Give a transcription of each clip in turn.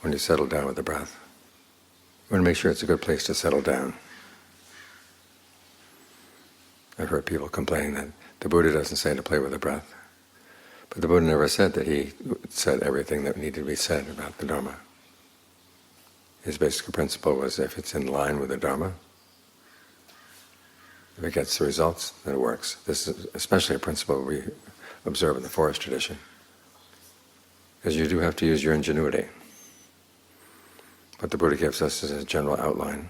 when you settle down with the breath. You want to make sure it's a good place to settle down. I've heard people complaining that the Buddha doesn't say to play with the breath. But the Buddha never said that he said everything that needed to be said about the Dhamma. His basic principle was if it's in line with the Dhamma, if it gets the results, then it works. This is especially a principle we observe in the forest tradition. Because you do have to use your ingenuity. What the Buddha gives us is a general outline.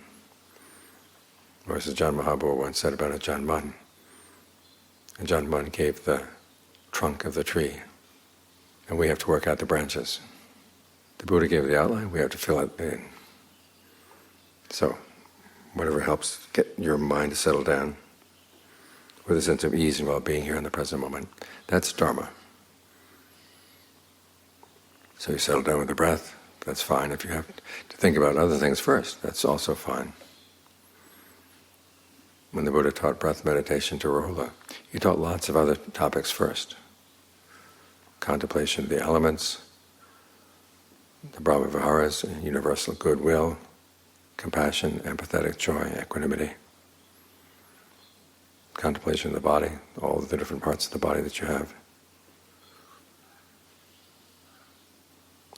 Or as Ajahn Mahabhava once said about Ajahn Mun, Ajahn Mun gave the trunk of the tree, and we have to work out the branches. The Buddha gave the outline, we have to fill it in. So, whatever helps get your mind to settle down with a sense of ease and well-being here in the present moment, that's Dharma. So you settle down with the breath, that's fine. If you have to think about other things first, that's also fine. When the Buddha taught breath meditation to Rahula, he taught lots of other topics first. Contemplation of the elements, the Brahma-viharas, universal goodwill, compassion, empathetic joy, equanimity. Contemplation of the body, all of the different parts of the body that you have.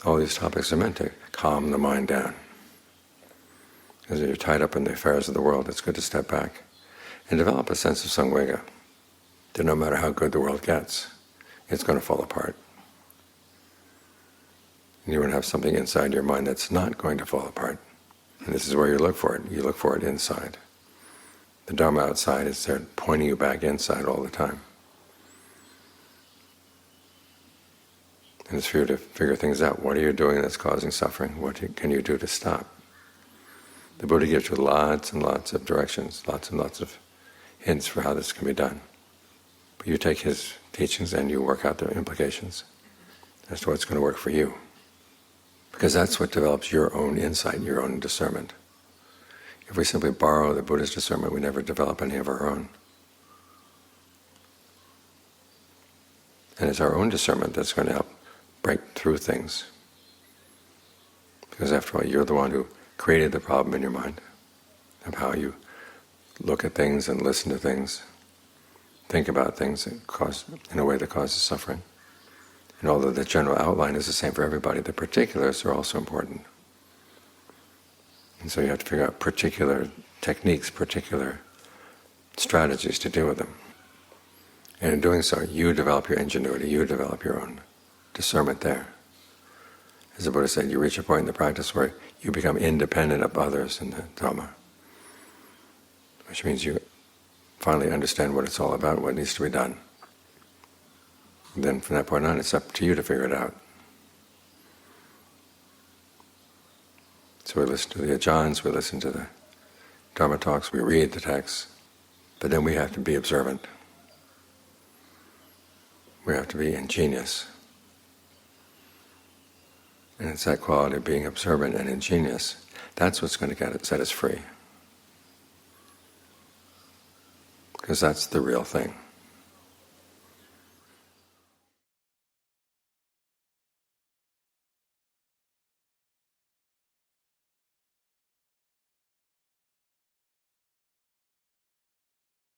All these topics are meant to calm the mind down. Because if you're tied up in the affairs of the world, it's good to step back and develop a sense of samvega, that no matter how good the world gets, it's going to fall apart. And you want to have something inside your mind that's not going to fall apart. And this is where you look for it. You look for it inside. The Dharma outside is there pointing you back inside all the time. And it's for you to figure things out. What are you doing that's causing suffering? What can you do to stop? The Buddha gives you lots and lots of directions, lots and lots of hints for how this can be done. But you take his teachings and you work out the implications as to what's going to work for you. Because that's what develops your own insight, your own discernment. If we simply borrow the Buddha's discernment, we never develop any of our own. And it's our own discernment that's going to help break through things. Because after all, you're the one who created the problem in your mind of how you look at things and listen to things, think about things in a way that causes suffering. And although the general outline is the same for everybody, the particulars are also important. And so you have to figure out particular techniques, particular strategies to deal with them. And in doing so, you develop your ingenuity, you develop your own discernment there. As the Buddha said, you reach a point in the practice where you become independent of others in the Dhamma, which means you finally understand what it's all about, what needs to be done. And then from that point on, it's up to you to figure it out. So we listen to the ajahns, we listen to the Dharma talks, we read the texts, but then we have to be observant. We have to be ingenious. And it's that quality of being observant and ingenious, that's what's going to set us free. Because that's the real thing.